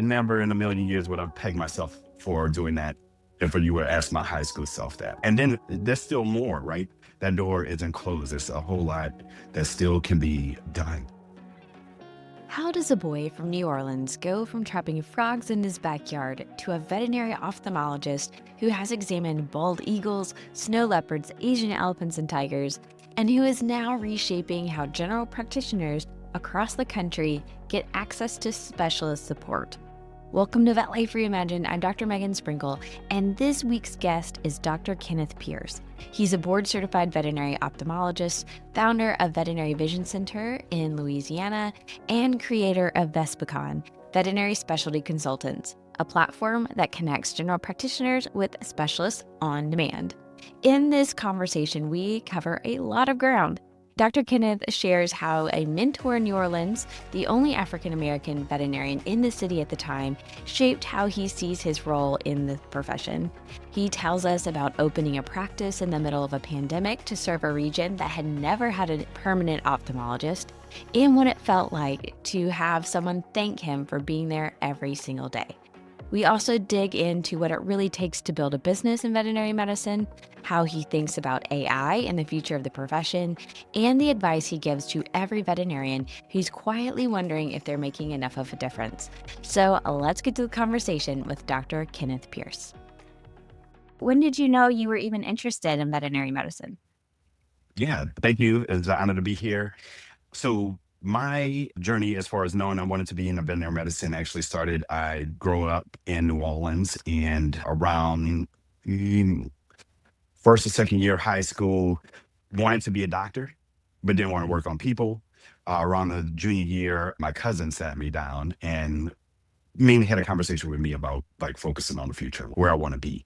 Never in a million years would I peg myself for doing that if you were to ask my high school self that. And then there's still more, right? That door isn't closed. There's a whole lot that still can be done. How does a boy from New Orleans go from trapping frogs in his backyard to a veterinary ophthalmologist who has examined bald eagles, snow leopards, Asian elephants, and tigers, and who is now reshaping how general practitioners across the country get access to specialist support? Welcome to Vet Life Reimagined. I'm Dr. Megan Sprinkle, and this week's guest is Dr. Kenneth Pierce. He's a board-certified veterinary ophthalmologist, founder of Veterinary Vision Center in Louisiana, and creator of Vespicon, Veterinary Specialty Consultants, a platform that connects general practitioners with specialists on demand. In this conversation, we cover a lot of ground. Dr. Kenneth shares how a mentor in New Orleans, the only African-American veterinarian in the city at the time, shaped how he sees his role in the profession. He tells us about opening a practice in the middle of a pandemic to serve a region that had never had a permanent ophthalmologist, and what it felt like to have someone thank him for being there every single day. We also dig into what it really takes to build a business in veterinary medicine, how he thinks about AI and the future of the profession, and the advice he gives to every veterinarian who's quietly wondering if they're making enough of a difference. So let's get to the conversation with Dr. Kenneth Pierce. When did you know you were even interested in veterinary medicine? Yeah, thank you. It's an honor to be here. So my journey as far as knowing I wanted to be in veterinary medicine actually started, I grew up in New Orleans and around first or second year of high school, wanted to be a doctor, but didn't want to work on people. Around the junior year, my cousin sat me down and mainly had a conversation with me about like focusing on the future, where I want to be.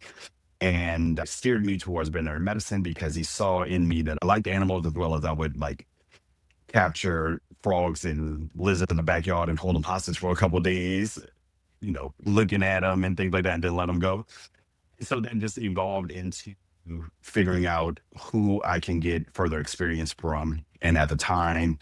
And steered me towards veterinary medicine because he saw in me that I liked animals as well as I would like capture frogs and lizards in the backyard and hold them hostage for a couple of days, looking at them and things like that, and then let them go. So that just evolved into figuring out who I can get further experience from. And at the time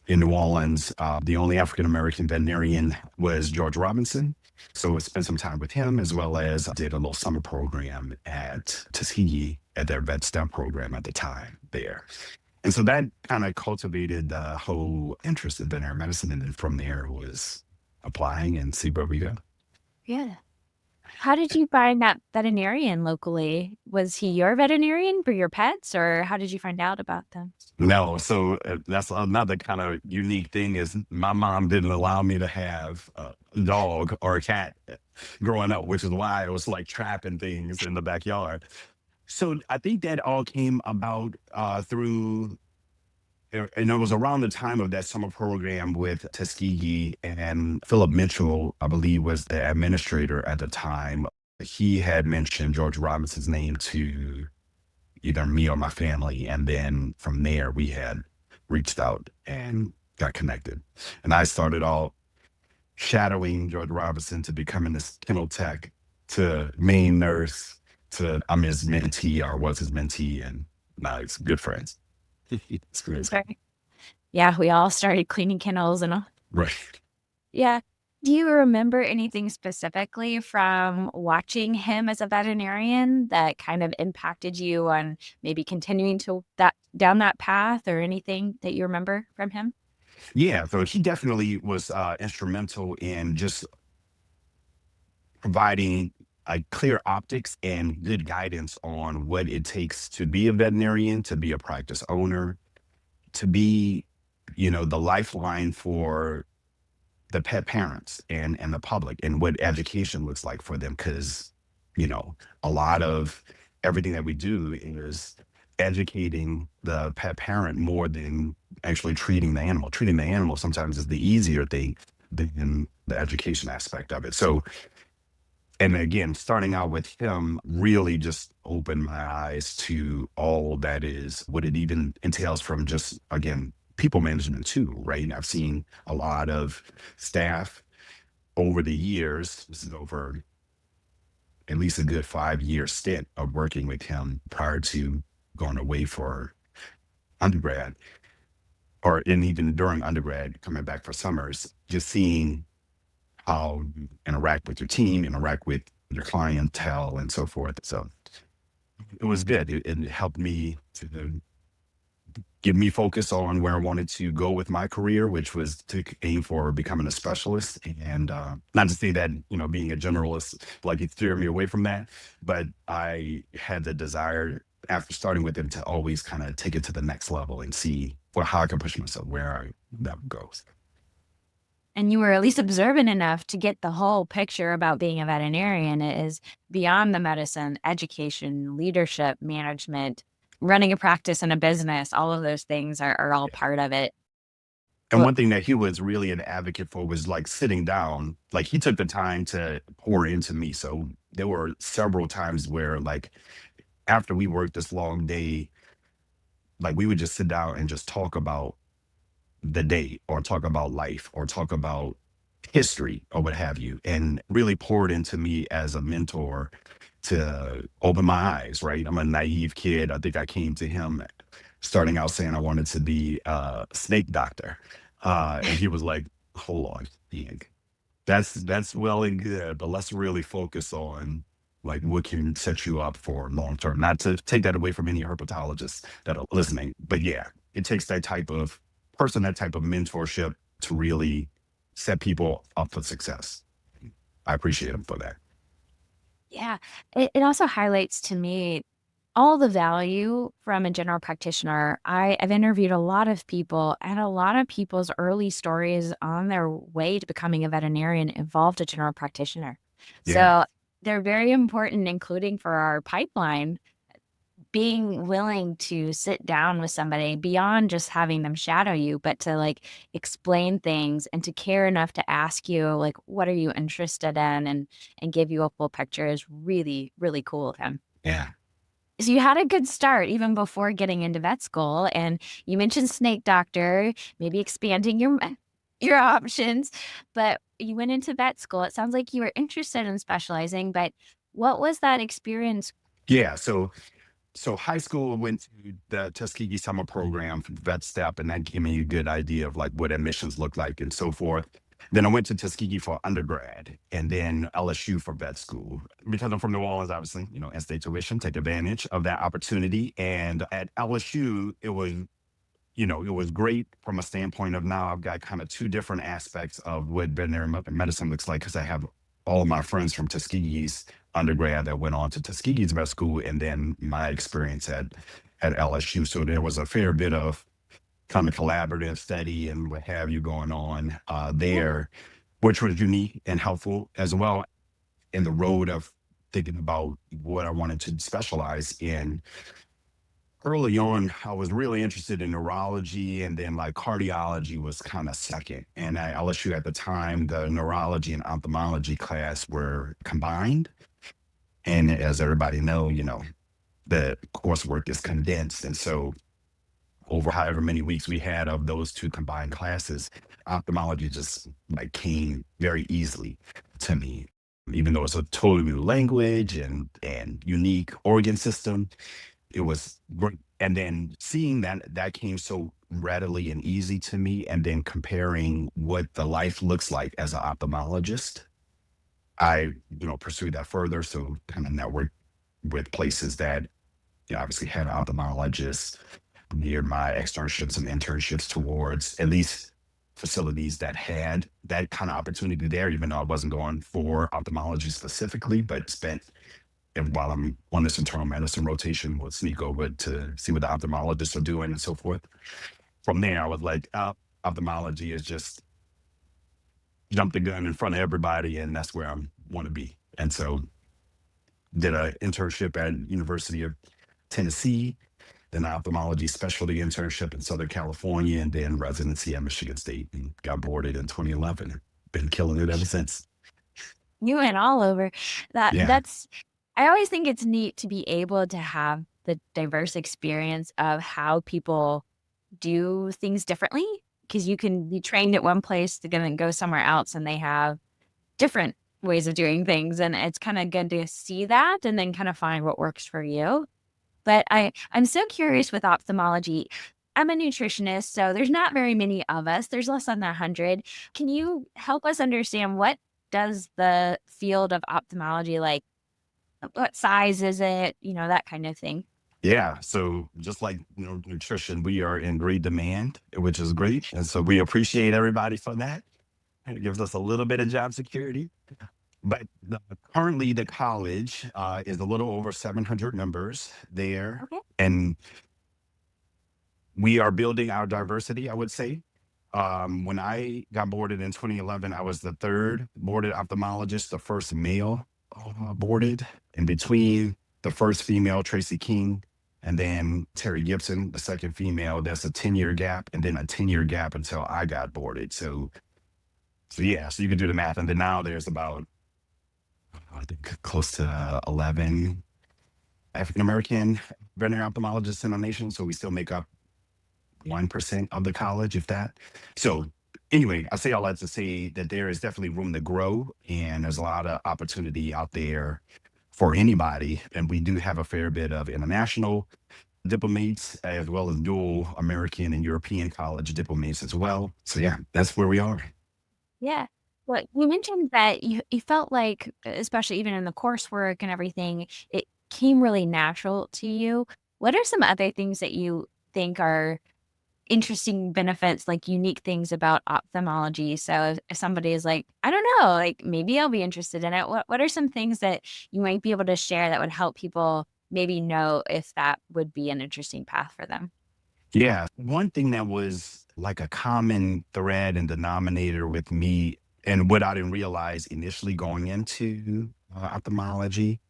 in New Orleans, the only African American veterinarian was George Robinson. So I spent some time with him as well as I did a little summer program at Tuskegee at their vet STEM program at the time there. And so that kind of cultivated the whole interest in veterinary medicine. And then from there was applying and see where we go. Yeah. How did you find that veterinarian locally? Was he your veterinarian for your pets, or how did you find out about them? No, so that's another kind of unique thing is my mom didn't allow me to have a dog or a cat growing up, which is why I was like trapping things in the backyard. So I think that all came about through, and it was around the time of that summer program with Tuskegee and Philip Mitchell, I believe, was the administrator at the time. He had mentioned George Robinson's name to either me or my family. And then from there, we had reached out and got connected. And I started all shadowing George Robinson to becoming this kennel tech to main nurse to I'm his mentee or was his mentee. And now it's good friends. It's great. Sorry. Yeah, we all started cleaning kennels and all. Right. Yeah. Do you remember anything specifically from watching him as a veterinarian that kind of impacted you on maybe continuing to down that path, or anything that you remember from him? Yeah. So he definitely was instrumental in just providing clear optics and good guidance on what it takes to be a veterinarian, to be a practice owner, to be, the lifeline for the pet parents and the public and what education looks like for them. Cause, a lot of everything that we do is educating the pet parent more than actually treating the animal. Treating the animal sometimes is the easier thing than the education aspect of it. So, and again, starting out with him really just opened my eyes to all that is what it even entails from just, again, people management too, right? And I've seen a lot of staff over the years, this is over at least a good 5 year stint of working with him prior to going away for undergrad or and even during undergrad, coming back for summers, just seeing how you interact with your team, interact with your clientele, and so forth. So it was good. It helped me to give me focus on where I wanted to go with my career, which was to aim for becoming a specialist. And not to say that, being a generalist, like it threw me away from that, but I had the desire after starting with it to always kind of take it to the next level and see how I can push myself, that goes. And you were at least observant enough to get the whole picture about being a veterinarian. It is beyond the medicine, education, leadership, management, running a practice and a business. All of those things are all part of it. And Well, one thing that he was really an advocate for was like sitting down, like he took the time to pour into me. So there were several times where, like, after we worked this long day, like we would just sit down and just talk about the day or talk about life or talk about history or what have you, and really poured into me as a mentor to open my eyes, right? I'm a naive kid. I think I came to him starting out saying I wanted to be a snake doctor. And he was like, hold on, Ian, that's well and good, but let's really focus on like what can set you up for long term. Not to take that away from any herpetologists that are listening, but yeah, it takes that type of person, that type of mentorship to really set people up for success. I appreciate him for that. yeah, it also highlights to me all the value from a general practitioner. I've interviewed a lot of people, and a lot of people's early stories on their way to becoming a veterinarian involved a general practitioner. Yeah. So they're very important, including for our pipeline. Being willing to sit down with somebody beyond just having them shadow you, but to like explain things and to care enough to ask you like, what are you interested in, and give you a full picture is really, really cool of him. Yeah. So you had a good start even before getting into vet school, and you mentioned snake doctor, maybe expanding your options, but you went into vet school. It sounds like you were interested in specializing, but what was that experience? Yeah. So high school, I went to the Tuskegee summer program for Vet Step, and that gave me a good idea of like what admissions look like and so forth. Then I went to Tuskegee for undergrad and then LSU for vet school. Because I'm from New Orleans, obviously, in-state tuition, take advantage of that opportunity. And at LSU, it was great from a standpoint of now I've got kind of two different aspects of what veterinary medicine looks like because I have all of my friends from Tuskegee's undergrad that went on to Tuskegee's vet school, and then my experience at LSU. So there was a fair bit of kind of collaborative study and what have you going on Yeah. there, which was unique and helpful as well in the road of thinking about what I wanted to specialize in. Early on, I was really interested in neurology, and then like cardiology was kind of second. And at LSU at the time, the neurology and ophthalmology class were combined. And as everybody know, the coursework is condensed. And so over however many weeks we had of those two combined classes, ophthalmology just like came very easily to me. Even though it's a totally new language and unique organ system, it was great. And then seeing that came so readily and easy to me, and then comparing what the life looks like as an ophthalmologist, I pursued that further. So kind of network with places that obviously had ophthalmologists, geared my externships and internships towards at least facilities that had that kind of opportunity there, even though I wasn't going for ophthalmology specifically, but spent, and while I'm on this internal medicine rotation, we'll sneak over to see what the ophthalmologists are doing and so forth. From there, I was like, ophthalmology is just jump the gun in front of everybody, and that's where I want to be. And so did an internship at University of Tennessee, then an ophthalmology specialty internship in Southern California, and then residency at Michigan State, and got boarded in 2011. Been killing it ever since. You went all over. Yeah. That's I always think it's neat to be able to have the diverse experience of how people do things differently, because you can be trained at one place to then go somewhere else and they have different ways of doing things, and it's kind of good to see that and then kind of find what works for you. But I'm so curious with ophthalmology. I'm a nutritionist, so there's not very many of us. There's less than 100. Can you help us understand what does the field of ophthalmology like? What size is it? That kind of thing. Yeah. So just like nutrition, we are in great demand, which is great. And so we appreciate everybody for that. And it gives us a little bit of job security. But currently, the college is a little over 700 members there. Okay. And we are building our diversity, I would say. When I got boarded in 2011, I was the third boarded ophthalmologist, the first male boarded. In between, the first female, Tracy King, and then Terry Gibson, the second female. That's a 10-year gap, and then a 10-year gap until I got boarded. So yeah, so you can do the math. And then now there's about, I think, close to 11 African American veterinary ophthalmologists in the nation. So we still make up 1% of the college, if that. So anyway, I say all that to say that there is definitely room to grow, and there's a lot of opportunity out there for anybody. And we do have a fair bit of international diplomates as well as dual American and European college diplomates as well. So yeah, that's where we are. Yeah. Well, you mentioned that you felt like, especially even in the coursework and everything, it came really natural to you. What are some other things that you think are interesting benefits, like unique things about ophthalmology? So if somebody is like, I don't know, like maybe I'll be interested in it. What are some things that you might be able to share that would help people maybe know if that would be an interesting path for them? Yeah. One thing that was like a common thread and denominator with me, and what I didn't realize initially going into ophthalmology,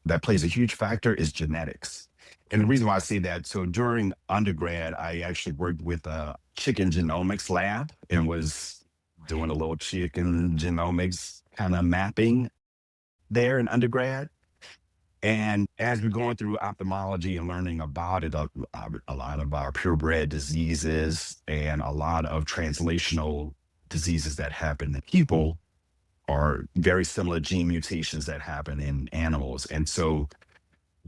that plays a huge factor, is genetics. And the reason why I say that, so during undergrad, I actually worked with a chicken genomics lab and was doing a little chicken genomics kind of mapping there in undergrad. And as we're going through ophthalmology and learning about it, a lot of our purebred diseases and a lot of translational diseases that happen in people are very similar gene mutations that happen in animals. And so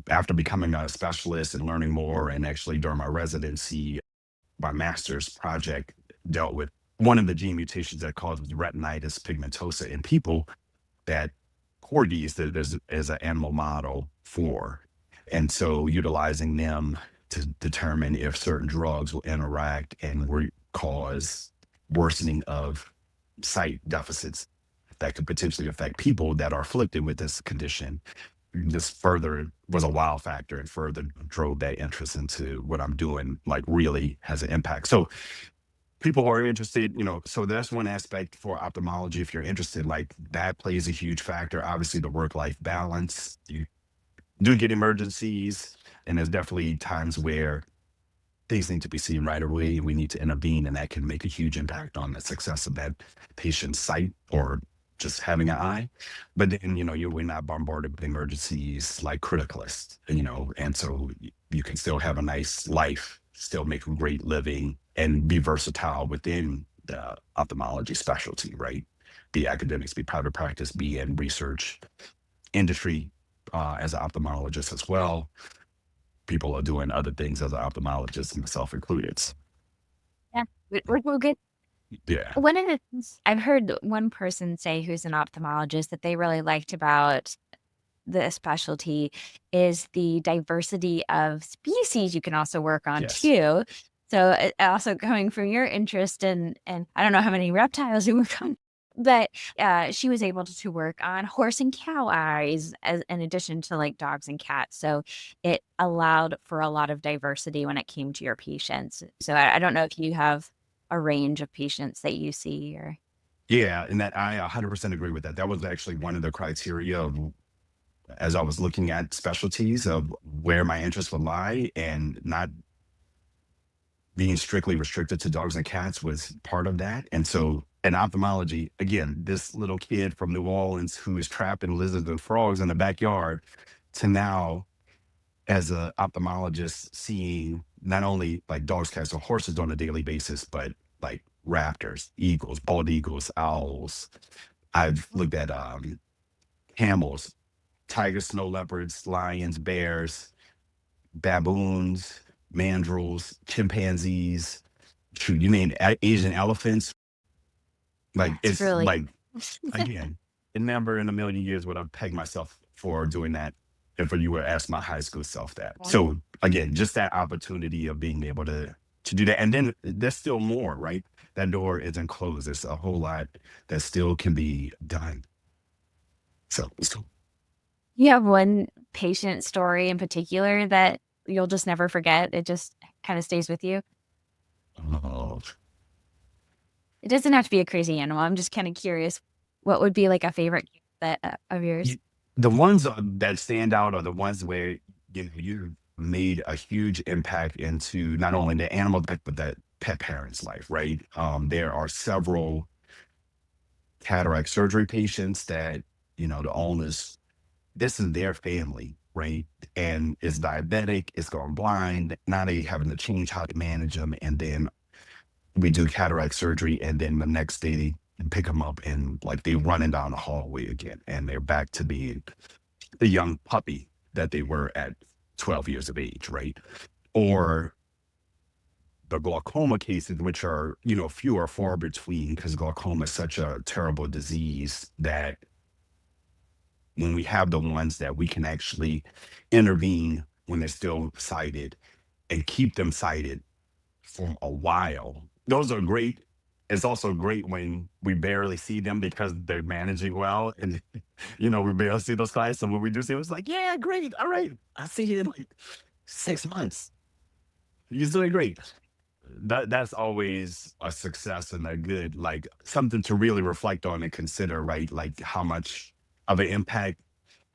after becoming a specialist and learning more, and actually during my residency, my master's project dealt with one of the gene mutations that causes retinitis pigmentosa in people that corgis that there's as an animal model for. And so utilizing them to determine if certain drugs will interact and cause worsening of sight deficits that could potentially affect people that are afflicted with this condition. This further was a wow factor and further drove that interest into what I'm doing, like really has an impact. So people who are interested, so that's one aspect for ophthalmology. If you're interested, like that plays a huge factor. Obviously, the work-life balance. You do get emergencies, and there's definitely times where things need to be seen right away, and we need to intervene, and that can make a huge impact on the success of that patient's sight or just having an eye. But then, we're not bombarded with emergencies like criticalists, and so you can still have a nice life, still make a great living, and be versatile within the ophthalmology specialty, right? Be academics, be private practice, be in research industry as an ophthalmologist as well. People are doing other things as an ophthalmologist, myself included. Yeah, we're good. Yeah. One of the things I've heard one person say who's an ophthalmologist that they really liked about the specialty is the diversity of species you can also work on Yes. too. So also coming from your interest in I don't know how many reptiles you work on, but she was able to work on horse and cow eyes as in addition to like dogs and cats. So it allowed for a lot of diversity when it came to your patients. So I don't know if you have a range of patients that you see or Yeah. And that I 100% agree with that. That was actually one of the criteria of, as I was looking at specialties of where my interest would lie, and not being strictly restricted to dogs and cats was part of that. And so in ophthalmology, again, this little kid from New Orleans who is trapped in lizards and frogs in the backyard, to now as an ophthalmologist seeing not only like dogs, cats, or horses on a daily basis, but like raptors, eagles, bald eagles, owls. I've looked at camels, tigers, snow leopards, lions, bears, baboons, mandrills, chimpanzees, shoot, you name Asian elephants. Like that's it's really like again. never in a million years would I peg myself for doing that if you were ask my high school self that. Right. So again, just that opportunity of being able to do that. And then there's still more, right? That door isn't closed. There's a whole lot that still can be done. So You have one patient story in particular that you'll just never forget? It just kind of stays with you? oh, It doesn't have to be a crazy animal. I'm just kind of curious. What would be like a favorite that of yours? you, the ones that stand out are the ones where you made a huge impact into not only the animal life, but that pet parent's life, right? There are several cataract surgery patients that, the owners, this is their family, right? And is diabetic, it's gone blind. Now they having to change how to manage them. And then we do cataract surgery. And then the next day they pick them up and like they running down the hallway again. And they're back to being the young puppy that they were at 12 years of age, right? Or the glaucoma cases, which are, few or far between because glaucoma is such a terrible disease that when we have the ones that we can actually intervene when they're still sighted and keep them sighted for a while, those are great. It's also great when we barely see them because they're managing well. And, we barely see those clients. So when we do see them, it's like, yeah, great. All right. I'll see you in like 6 months. You're doing great. That's always a success and a good, like something to really reflect on and consider, right? Like how much of an impact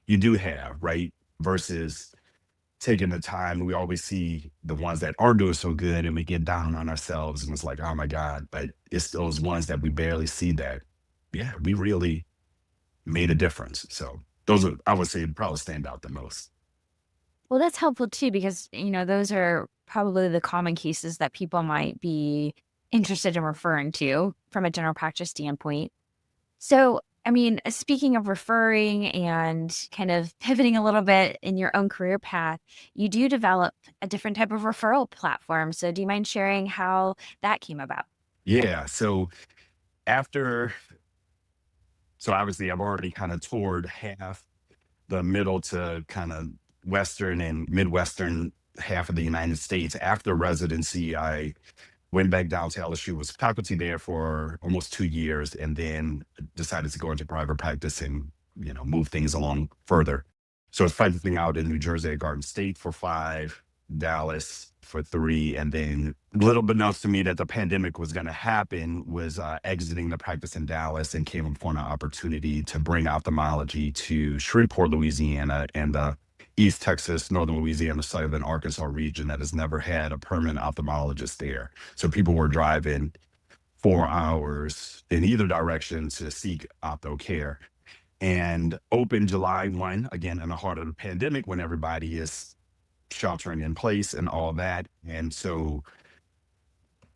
you do have, right? Versus taking the time. We always see the ones that aren't doing so good and we get down on ourselves and it's like, oh my God, but it's those ones that we barely see that, yeah, we really made a difference. So those are, I would say, probably stand out the most. Well, that's helpful too because, those are probably the common cases that people might be interested in referring to from a general practice standpoint. So, I mean, speaking of referring and kind of pivoting a little bit in your own career path, you do develop a different type of referral platform. So, do you mind sharing how that came about? Yeah. So after, so obviously I've already kind of toured half the middle to kind of Western and Midwestern half of the United States. After residency, I went back down to LSU, was faculty there for almost 2 years, and then decided to go into private practice and, move things along further. So I was practicing out in New Jersey at Garden State for 5, Dallas for 3, and then little beknownst to me that the pandemic was going to happen was exiting the practice in Dallas and came upon an opportunity to bring ophthalmology to Shreveport, Louisiana, and the East Texas, Northern Louisiana, Southern Arkansas region that has never had a permanent ophthalmologist there. So people were driving 4 hours in either direction to seek opto care. And open July 1, again, in the heart of the pandemic when everybody is sheltering in place and all that. And so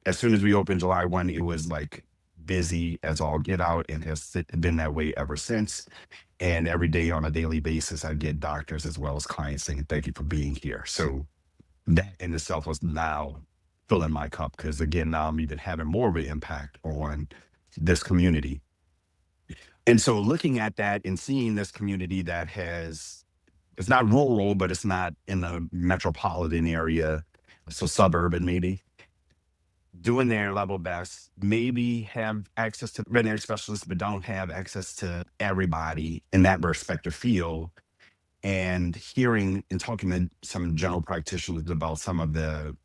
as soon as we opened July 1, it was like busy as all get out and has been that way ever since. And every day on a daily basis, I get doctors as well as clients saying, thank you for being here. So that in itself was now filling my cup because again, now I'm even having more of an impact on this community. And so looking at that and seeing this community that has, it's not rural, but it's not in the metropolitan area, so suburban maybe, doing their level best, maybe have access to veterinary specialists, but don't have access to everybody in that respective field. And hearing and talking to some general practitioners about some of the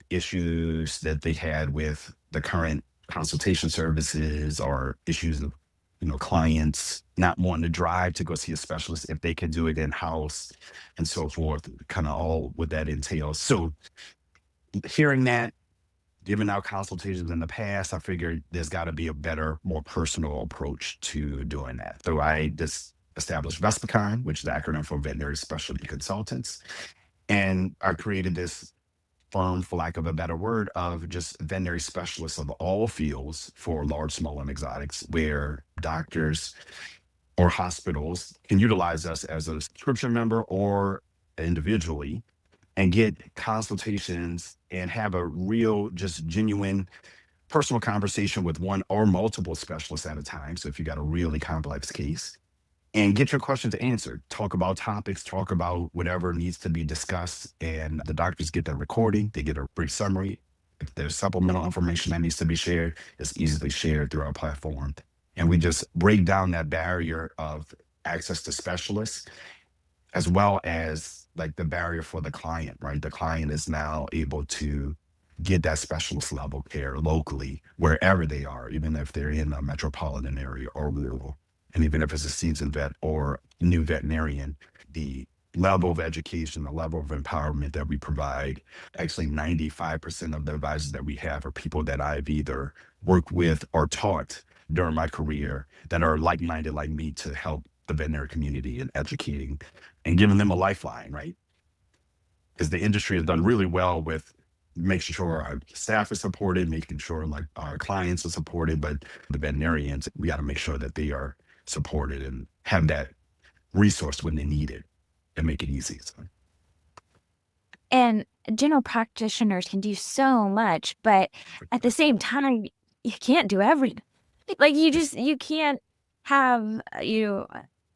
issues that they had with the current consultation services or issues of clients not wanting to drive to go see a specialist if they could do it in house and so forth, kind of all what that entails. So hearing that, giving out consultations in the past, I figured there's got to be a better, more personal approach to doing that. So I just established Vespicon, which is the acronym for Veterinary Specialty Consultants. And I created this firm, for lack of a better word, of just veterinary specialists of all fields for large, small, and exotics, where doctors or hospitals can utilize us as a subscription member or individually and get consultations and have a real, just genuine personal conversation with one or multiple specialists at a time. So if you got a really complex case, and get your questions answered. Talk about topics, talk about whatever needs to be discussed. And the doctors get the recording, they get a brief summary. If there's supplemental information that needs to be shared, it's easily shared through our platform. And we just break down that barrier of access to specialists, as well as like the barrier for the client, right? The client is now able to get that specialist level care locally, wherever they are, even if they're in a metropolitan area or rural. And even if it's a seasoned vet or new veterinarian, the level of education, the level of empowerment that we provide, actually 95% of the advisors that we have are people that I've either worked with or taught during my career that are like-minded like me to help the veterinary community in educating and giving them a lifeline, right? Because the industry has done really well with making sure our staff is supported, making sure like our clients are supported, but the veterinarians, we got to make sure that they are supported and have that resource when they need it and make it easy. So, And general practitioners can do so much, but at the same time, you can't do everything. Like you can't have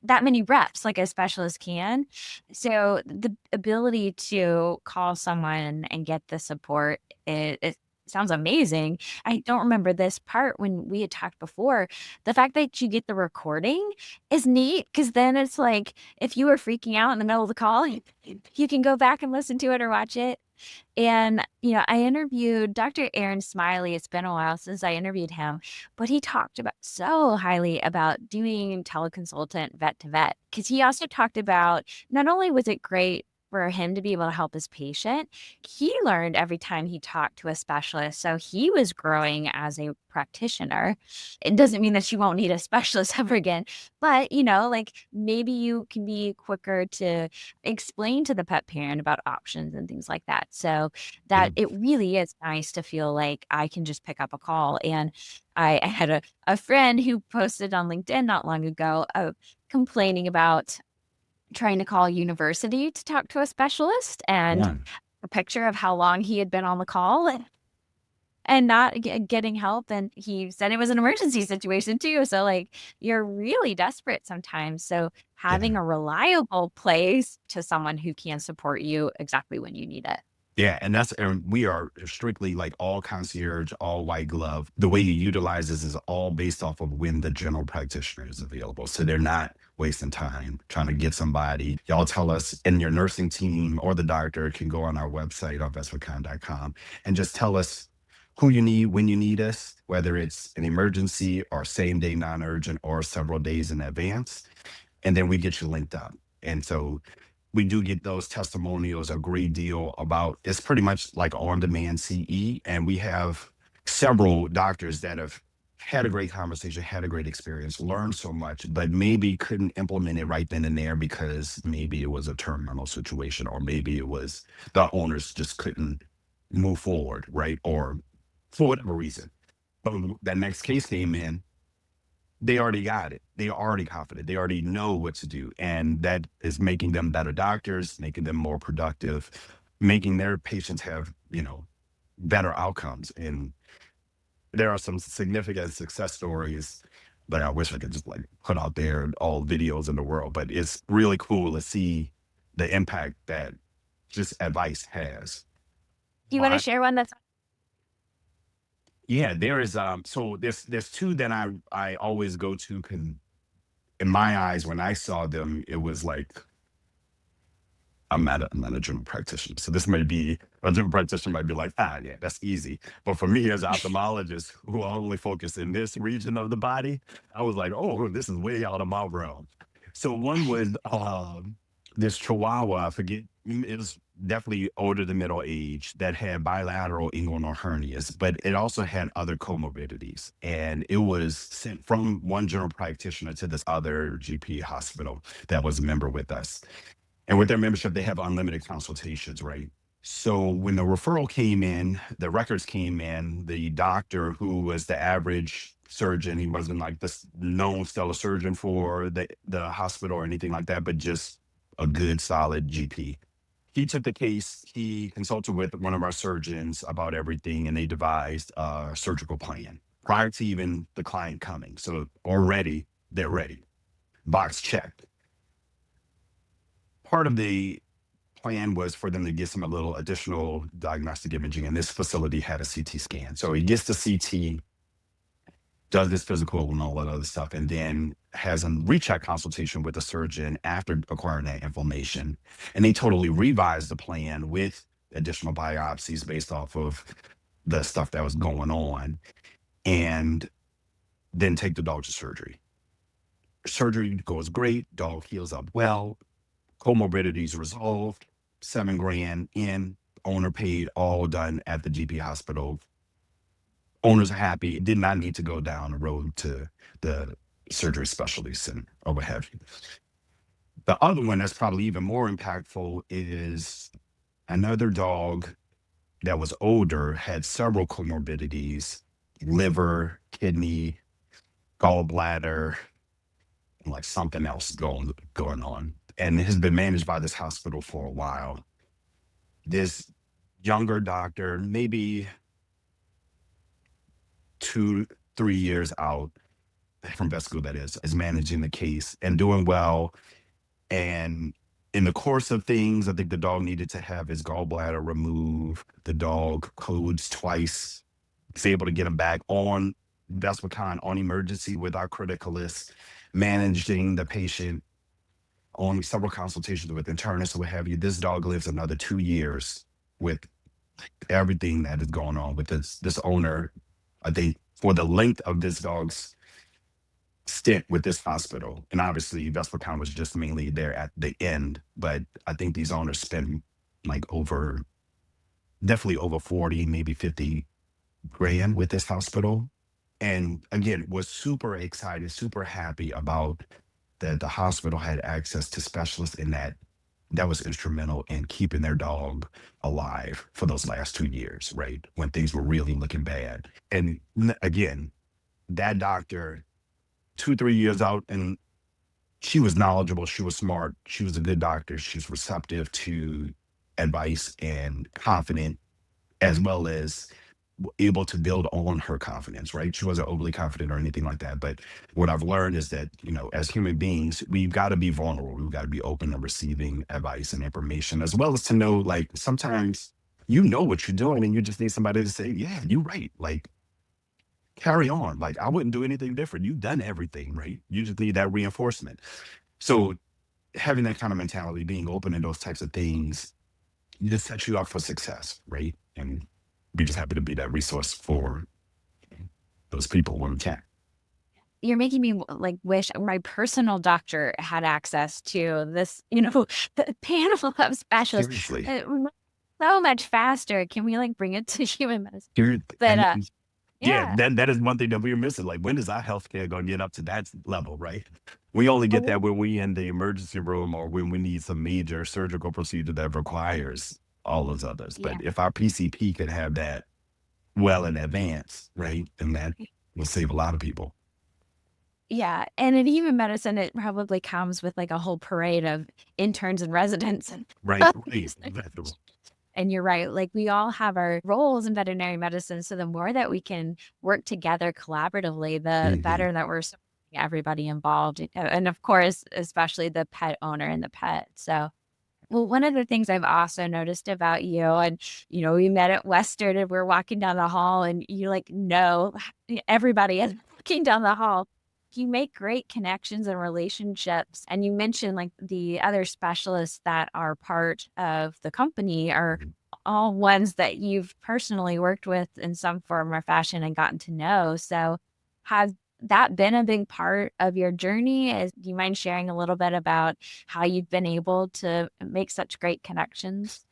that many reps like a specialist can. So the ability to call someone and get the support, it sounds amazing. I don't remember this part when we had talked before. The fact that you get the recording is neat because then it's like if you were freaking out in the middle of the call, you can go back and listen to it or watch it. And, I interviewed Dr. Aaron Smiley. It's been a while since I interviewed him, but he talked about so highly about doing teleconsultant vet to vet because he also talked about not only was it great for him to be able to help his patient, he learned every time he talked to a specialist. So he was growing as a practitioner. It doesn't mean that you won't need a specialist ever again, but, like maybe you can be quicker to explain to the pet parent about options and things like that. So yeah, that it really is nice to feel like I can just pick up a call. And I had a friend who posted on LinkedIn not long ago complaining about trying to call a university to talk to a specialist and yeah, a picture of how long he had been on the call and not getting help. And he said it was an emergency situation too. So like you're really desperate sometimes. So having yeah. a reliable place to someone who can support you exactly when you need it. Yeah, and we are strictly like all concierge, all white glove. The way you utilize this is all based off of when the general practitioner is available. So they're not wasting time trying to get somebody. Y'all tell us, and your nursing team or the doctor can go on our website, vetswithcon.com, and just tell us who you need, when you need us, whether it's an emergency or same day non-urgent or several days in advance, and then we get you linked up. And so we do get those testimonials a great deal about. It's pretty much like on demand CE. And we have several doctors that have had a great conversation, had a great experience, learned so much, but maybe couldn't implement it right then and there because maybe it was a terminal situation, or maybe it was the owners just couldn't move forward, right? Or for whatever reason. But when that next case came in, they already got it. They are already confident. They already know what to do. And that is making them better doctors, making them more productive, making their patients have, better outcomes. And there are some significant success stories that I wish I could just like put out there and all videos in the world. But it's really cool to see the impact that just advice has. Do you want to Well, share one that's yeah, there is so there's two that I always go to. Can In my eyes, when I saw them, it was like I'm not a general practitioner. So this may be a general practitioner might be like, yeah, that's easy. But for me as an ophthalmologist who only focus in this region of the body, I was like, oh, this is way out of my realm. So one was this Chihuahua, I forget, it was definitely older than middle age, that had bilateral inguinal hernias, but it also had other comorbidities. And it was sent from one general practitioner to this other GP hospital that was a member with us. And with their membership, they have unlimited consultations, right? So when the referral came in, the records came in, the doctor, who was the average surgeon, he wasn't like this known stellar surgeon for the hospital or anything like that, but just a good solid GP. He took the case, he consulted with one of our surgeons about everything, and they devised a surgical plan prior to even the client coming. So already they're ready. Box checked. Part of the plan was for them to get some a little additional diagnostic imaging, and this facility had a CT scan. So he gets the CT, does this physical and all that other stuff, and then has a recheck consultation with the surgeon after acquiring that information. And they totally revised the plan with additional biopsies based off of the stuff that was going on, and then take the dog to surgery. Surgery goes great, dog heals up well, comorbidities resolved, 7 grand in, owner paid, all done at the GP hospital. Owners are happy, did not need to go down the road to the surgery specialist and or what have you. The other one that's probably even more impactful is another dog that was older, had several comorbidities, liver, kidney, gallbladder, and like something else going on, and has been managed by this hospital for a while. This younger doctor, maybe 2, 3 years out from vet school, that is managing the case and doing well. And in the course of things, I think the dog needed to have his gallbladder removed. The dog codes twice, was able to get him back on Vespercon on emergency with our criticalist, managing the patient on several consultations with internists, what have you. This dog lives another 2 years with everything that is going on with this owner. I think for the length of this dog's stint with this hospital, and obviously Vespercon was just mainly there at the end, but I think these owners spend like definitely over 40, maybe 50 grand with this hospital. And again, was super excited, super happy about that the hospital had access to specialists in that was instrumental in keeping their dog alive for those last 2 years, right? When things were really looking bad. And again, that doctor, 2, 3 years out, and she was knowledgeable, she was smart, she was a good doctor, she's receptive to advice and confident, as well as able to build on her confidence, right? She wasn't overly confident or anything like that. But what I've learned is that, as human beings, we've got to be vulnerable. We've got to be open to receiving advice and information, as well as to know, like, sometimes you know what you're doing and you just need somebody to say, yeah, you're right. Like, carry on. Like, I wouldn't do anything different. You've done everything, right? You just need that reinforcement. So having that kind of mentality, being open to those types of things, it just sets you up for success, right? And be just happy to be that resource for those people when we can. You're making me like wish my personal doctor had access to this, the panel of specialists. Seriously. So much faster. Can we like bring it to human medicine? Seriously. But Yeah, yeah. that is one thing that we're missing. Like, when is our healthcare going to get up to that level, right? We only get that when we in the emergency room or when we need some major surgical procedure that requires all those others. Yeah. But if our PCP could have that well in advance, right, then that will save a lot of people. Yeah. And in human medicine, it probably comes with like a whole parade of interns and residents and Right. Exactly. And you're right. Like we all have our roles in veterinary medicine. So the more that we can work together collaboratively, the Mhm. better that we're supporting everybody involved. And of course, especially the pet owner and the pet. So, well, one of the things I've also noticed about you, and we met at Western and we're walking down the hall, and you like know everybody is walking down the hall. You make great connections and relationships. And you mentioned like the other specialists that are part of the company are all ones that you've personally worked with in some form or fashion and gotten to know. So has that been a big part of your journey? Do you mind sharing a little bit about how you've been able to make such great connections?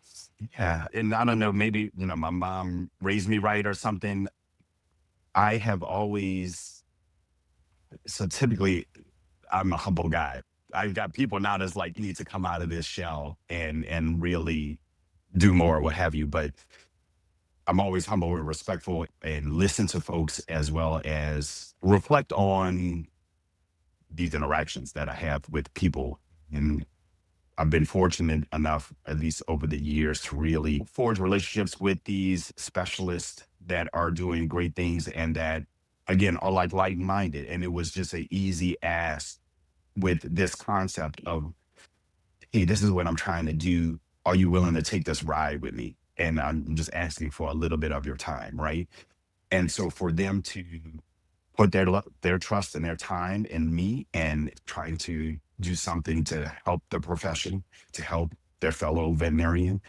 Yeah. And I don't know, maybe, my mom raised me right or something. I have always, so typically, I'm a humble guy. I've got people now that's like, you need to come out of this shell and really do more, what have you. But I'm always humble and respectful and listen to folks as well as reflect on these interactions that I have with people. And I've been fortunate enough, at least over the years, to really forge relationships with these specialists that are doing great things and that, again, are like minded. And it was just an easy ask with this concept of, hey, this is what I'm trying to do. Are you willing to take this ride with me? And I'm just asking for a little bit of your time, right? And so for them to put their trust and their time in me and trying to do something to help the profession, to help their fellow veterinarian,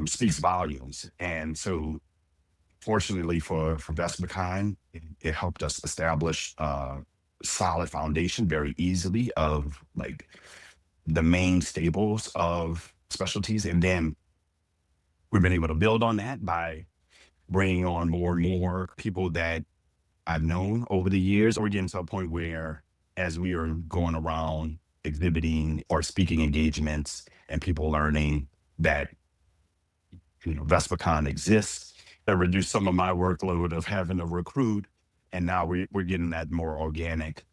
speaks volumes. And so fortunately for Vesperkine, it helped us establish a solid foundation very easily of like the main staples of specialties. And then we've been able to build on that by bringing on more and more people that I've known over the years. We're getting to a point where, as we are going around exhibiting or speaking engagements and people learning that, Vespercon exists, that reduced some of my workload of having to recruit. And now we're getting that more organic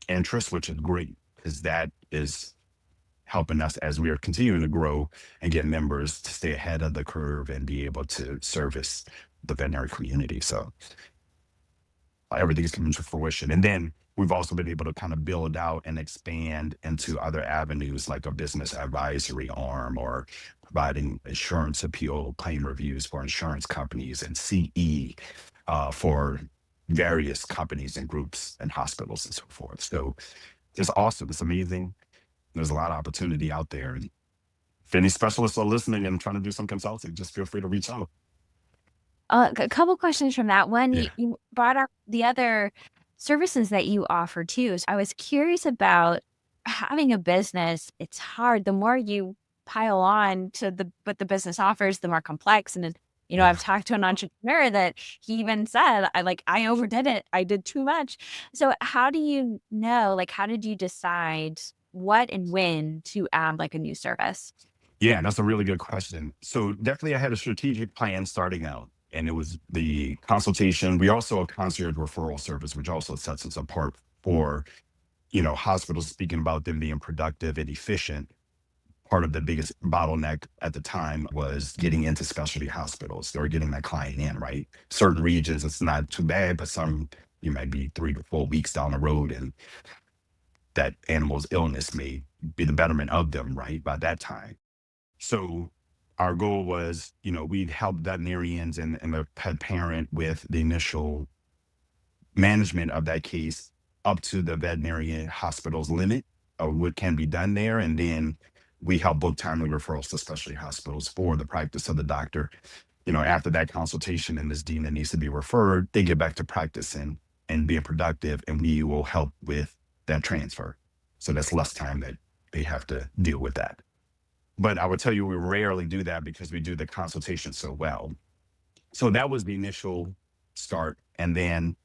interest, which is great because that is helping us as we are continuing to grow and get members to stay ahead of the curve and be able to service the veterinary community. So everything's coming to fruition. And then we've also been able to kind of build out and expand into other avenues like a business advisory arm or providing insurance appeal claim reviews for insurance companies and CE for various companies and groups and hospitals and so forth. So it's awesome. It's amazing. There's a lot of opportunity out there. And if any specialists are listening and trying to do some consulting, just feel free to reach out. A couple questions from that. One, Yeah. you brought up the other services that you offer too. So I was curious about having a business. It's hard. The more you pile on to what the business offers, the more complex. And Yeah. I've talked to an entrepreneur that he even said, I overdid it. I did too much. So how do you know, like, how did you decide what and when to add like a new service? Yeah, that's a really good question. So definitely I had a strategic plan starting out, and it was the consultation. We also a concierge referral service, which also sets us apart for, hospitals speaking about them being productive and efficient. Part of the biggest bottleneck at the time was getting into specialty hospitals or getting that client in, right? Certain regions, it's not too bad, but some you might be 3 to 4 weeks down the road and that animal's illness may be the betterment of them, right? By that time. So our goal was, we'd help veterinarians and the pet parent with the initial management of that case up to the veterinarian hospital's limit of what can be done there. And then we help book timely referrals to specialty hospitals for the practice of the doctor. After that consultation and this dean that needs to be referred, they get back to practicing and being productive, and we will help with that transfer. So that's less time that they have to deal with that. But I would tell you, we rarely do that because we do the consultation so well. So that was the initial start. And then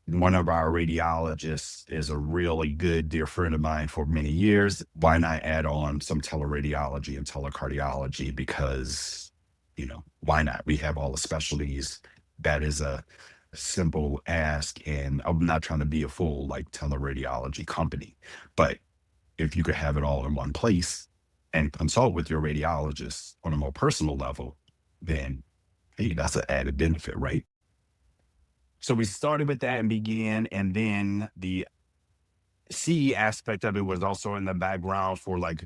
one of our radiologists is a really good dear friend of mine for many years. Why not add on some teleradiology and telecardiology? Because, why not? We have all the specialties. That is a simple ask. And I'm not trying to be a full like teleradiology company, but if you could have it all in one place and consult with your radiologist on a more personal level, then hey, that's an added benefit, right? So we started with that and began, and then the CE aspect of it was also in the background for like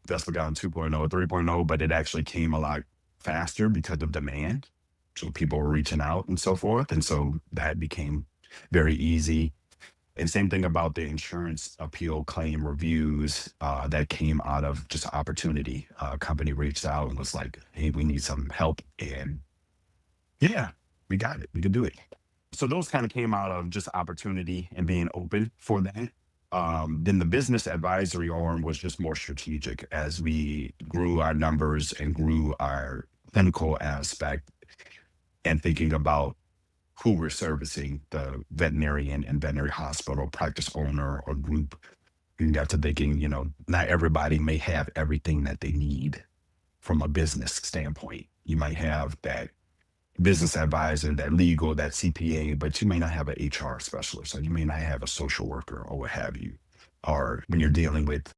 Vespergon 2.0, 3.0, but it actually came a lot faster because of demand. So people were reaching out and so forth. And so that became very easy. And same thing about the insurance appeal claim reviews that came out of just opportunity. A company reached out and was like, hey, we need some help. And yeah, we got it. We could do it. So those kind of came out of just opportunity and being open for that. Then the business advisory arm was just more strategic as we grew our numbers and grew our clinical aspect and thinking about who we're servicing, the veterinarian and veterinary hospital practice owner or group. We got to thinking, not everybody may have everything that they need from a business standpoint. You might have that business advisor, that legal, that CPA, but you may not have an HR specialist, or you may not have a social worker, or what have you. Or when you're dealing with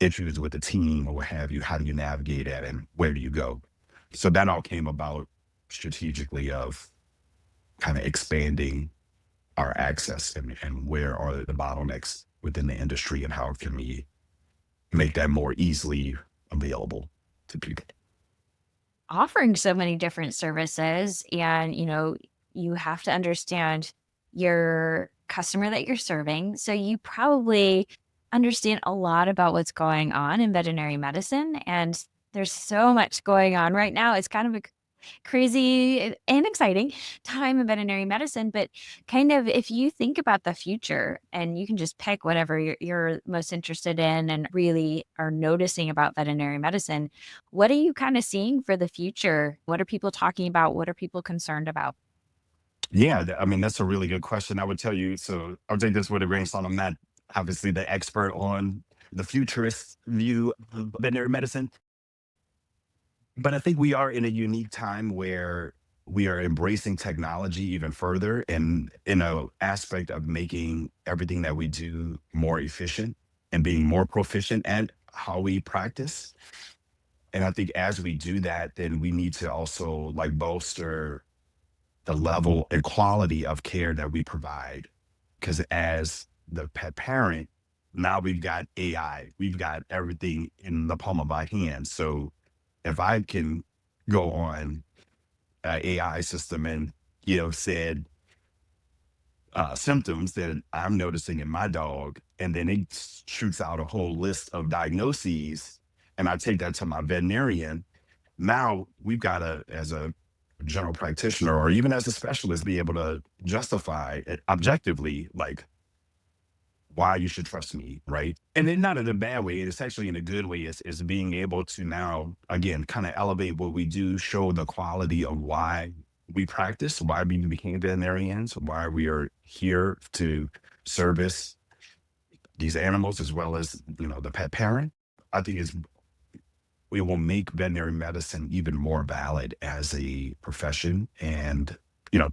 issues with the team, or what have you, how do you navigate that and where do you go? So that all came about strategically of kind of expanding our access and where are the bottlenecks within the industry, and how can we make that more easily available to people. Offering so many different services and, you have to understand your customer that you're serving. So you probably understand a lot about what's going on in veterinary medicine. And there's so much going on right now. It's kind of a crazy and exciting time in veterinary medicine. But kind of if you think about the future and you can just pick whatever you're most interested in and really are noticing about veterinary medicine, what are you kind of seeing for the future? What are people talking about? What are people concerned about? Yeah, I mean, that's a really good question. I would tell you, so I'll take this with a grain of salt. I'm not obviously the expert on the futurist view of veterinary medicine, but I think we are in a unique time where we are embracing technology even further and in a aspect of making everything that we do more efficient and being more proficient at how we practice. And I think as we do that, then we need to also like bolster the level and quality of care that we provide. Because as the pet parent, now we've got AI, we've got everything in the palm of our hands. So if I can go on an AI system and said symptoms that I'm noticing in my dog, and then it shoots out a whole list of diagnoses, and I take that to my veterinarian, now we've got to, as a general practitioner or even as a specialist, be able to justify it objectively, like why you should trust me, right? And then not in a bad way, it's actually in a good way, is being able to now, again, kind of elevate what we do, show the quality of why we practice, why we became veterinarians, why we are here to service these animals as well as, the pet parent. I think it's we will make veterinary medicine even more valid as a profession. And,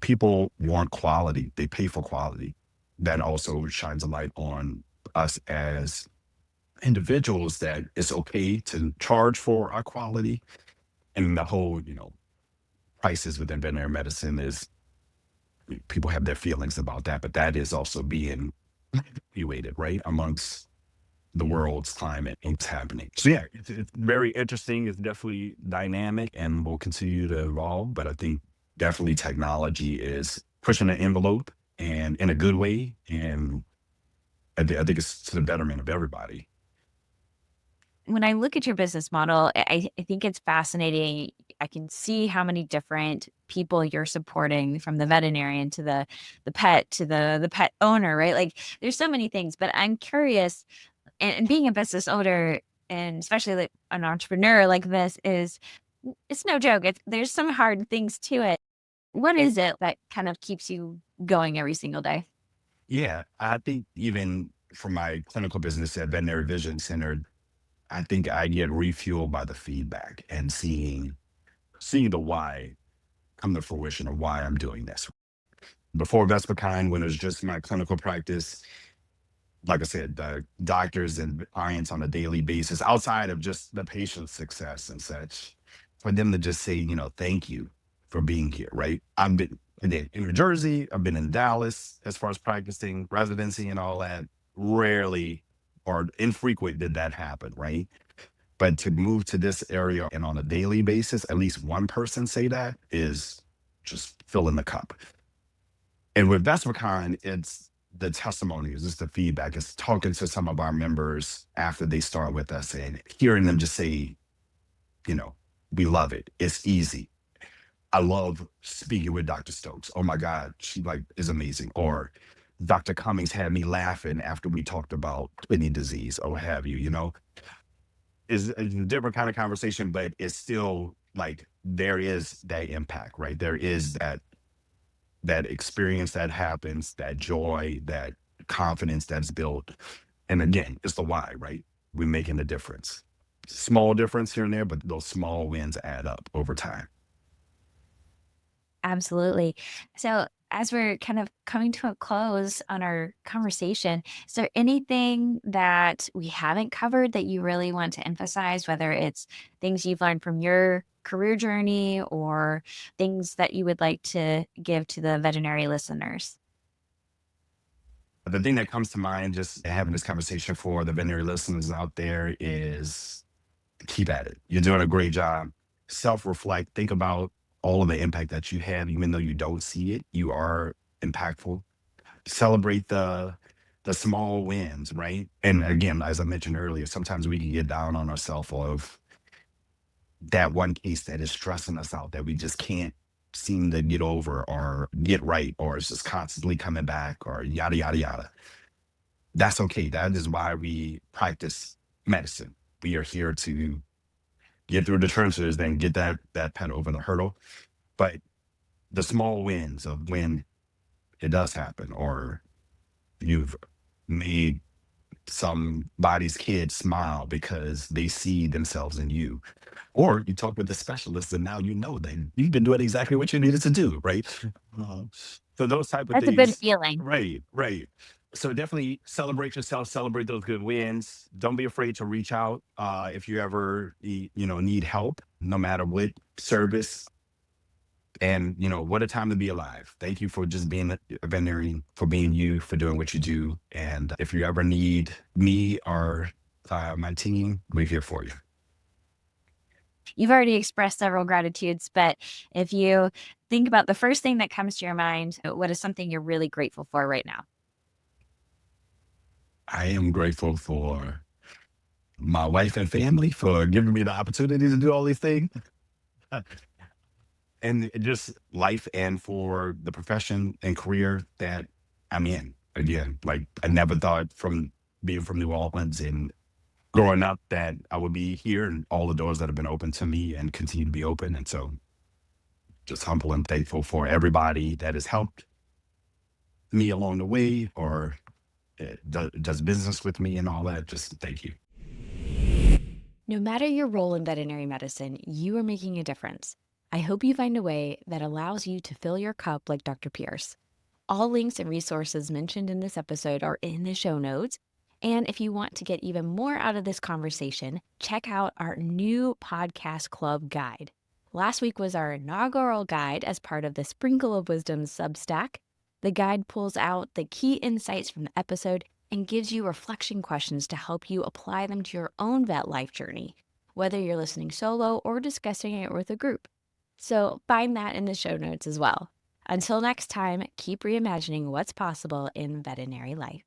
people want quality, they pay for quality. That also shines a light on us as individuals that it's okay to charge for our quality. And the whole, prices within veterinary medicine is people have their feelings about that, but that is also being evaluated, right? Amongst the world's climate and what's happening. So yeah, it's very interesting. It's definitely dynamic and will continue to evolve. But I think definitely technology is pushing the envelope and in a good way. And I think it's to the betterment of everybody. When I look at your business model, I think it's fascinating. I can see how many different people you're supporting from the veterinarian to the pet to the pet owner, right? Like there's so many things, but I'm curious and being a business owner and especially like an entrepreneur like this is it's no joke. There's some hard things to it. What is it that kind of keeps you going every single day? Yeah, I think even for my clinical business at Veterinary Vision Center, I think I get refueled by the feedback and seeing the why come to fruition of why I'm doing this. Before Vesperkind, when it was just my clinical practice, like I said, the doctors and clients on a daily basis, outside of just the patient's success and such, for them to just say, thank you for being here, right? I've been in New Jersey, I've been in Dallas as far as practicing residency and all that. Rarely or infrequent did that happen, right? But to move to this area and on a daily basis, at least one person say that is just filling the cup. And with VesperCon, it's the testimonies, it's the feedback, it's talking to some of our members after they start with us and hearing them just say, you know, we love it. It's easy. I love speaking with Dr. Stokes. Oh my God, she like is amazing. Or Dr. Cummings had me laughing after we talked about kidney disease or have you, is a different kind of conversation, but it's still like there is that impact, right? There is that experience that happens, that joy, that confidence that's built. And again, it's the why, right? We're making a difference. Small difference here and there, but those small wins add up over time. Absolutely. So, as we're kind of coming to a close on our conversation, is there anything that we haven't covered that you really want to emphasize, whether it's things you've learned from your career journey or things that you would like to give to the veterinary listeners? The thing that comes to mind, just having this conversation for the veterinary listeners out there, is keep at it. You're doing a great job. Self reflect. Think about all of the impact that you have, even though you don't see it. You are impactful. Celebrate the small wins, right? And again, as I mentioned earlier, sometimes we can get down on ourselves of that one case that is stressing us out that we just can't seem to get over or get right, or it's just constantly coming back, or yada yada yada. That's okay. That is why we practice medicine. We are here to get through the trenches, then get that pet over the hurdle. But the small wins of when it does happen, or you've made somebody's kid smile because they see themselves in you, or you talk with the specialist and now you know that you've been doing exactly what you needed to do, right? Uh, so those type of That's a good things, feeling. right, right. So definitely celebrate yourself, celebrate those good wins. Don't be afraid to reach out if you ever need help, no matter what service. And what a time to be alive. Thank you for just being a veterinarian, for being you, for doing what you do. And if you ever need me or my team, we're here for you. You've already expressed several gratitudes, but if you think about the first thing that comes to your mind, what is something you're really grateful for right now? I am grateful for my wife and family for giving me the opportunity to do all these things, and just life, and for the profession and career that I'm in. Again, like, I never thought, from being from New Orleans and growing up, that I would be here, and all the doors that have been open to me and continue to be open. And so, just humble and thankful for everybody that has helped me along the way, or does business with me and all that. Just thank you. No matter your role in veterinary medicine, you are making a difference. I hope you find a way that allows you to fill your cup like Dr. Pierce. All links and resources mentioned in this episode are in the show notes. And if you want to get even more out of this conversation, check out our new podcast club guide. Last week was our inaugural guide as part of the Sprinkle of Wisdom Substack. The guide pulls out the key insights from the episode and gives you reflection questions to help you apply them to your own vet life journey, whether you're listening solo or discussing it with a group. So find that in the show notes as well. Until next time, keep reimagining what's possible in veterinary life.